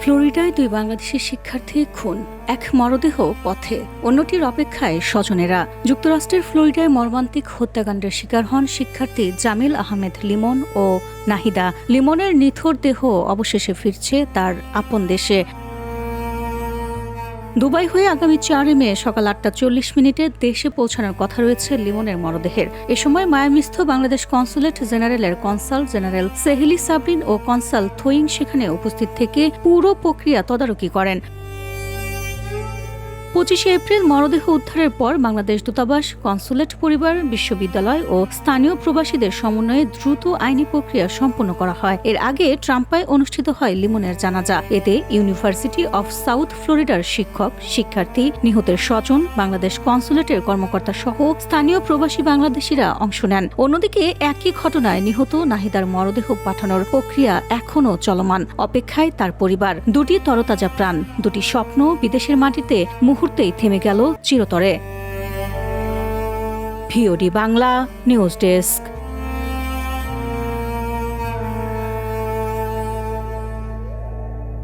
ফ্লোরিডায় দুই বাংলাদেশি শিক্ষার্থী খুন, এক মরদেহ পথে, অন্যটির অপেক্ষায় স্বজনেরা। যুক্তরাষ্ট্রের ফ্লোরিডায় মর্মান্তিক হত্যাকাণ্ডের শিকার হন শিক্ষার্থী জামিল আহমেদ লিমন ও নাহিদা। লিমনের নিথর দেহ অবশেষে ফিরছে তার আপন দেশে। দুবাই হয়ে আগামী 4 মে সকাল 8:40 দেশে পৌঁছানোর কথা রয়েছে লিমনের মরদেহের। এ সময় মায়ামিস্থ বাংলাদেশ কনসুলেট জেনারেলের কনসাল জেনারেল সেহেলি সাবরিন ও কনসাল থোয়িং সেখানে উপস্থিত থেকে পুরো প্রক্রিয়া তদারকি করেন। 25 এপ্রিল মরদেহ উদ্ধারের পর বাংলাদেশ দূতাবাস, কনসুলেট পরিবার, বিশ্ববিদ্যালয় ও স্থানীয় প্রবাসীদের সমন্বয়ে দ্রুত আইনি প্রক্রিয়া সম্পন্ন করা হয়। এর আগে ট্রাম্পায় অনুষ্ঠিত হয় লিমনের জানাজা। এতে ইউনিভার্সিটি অফ সাউথ ফ্লোরিডার শিক্ষক, শিক্ষার্থী, নিহতের স্বজন, বাংলাদেশ কনসুলেটের কর্মকর্তা সহ স্থানীয় প্রবাসী বাংলাদেশিরা অংশ নেন। অন্যদিকে একই ঘটনায় নিহত নাহিদার মরদেহ পাঠানোর প্রক্রিয়া এখনও চলমান। অপেক্ষায় তার পরিবার। দুটি তরতাজা প্রাণ, দুটি স্বপ্ন বিদেশের মাটিতে মুহূর্তেই থেমে গেল চিরতরে। VOD Bangla news desk.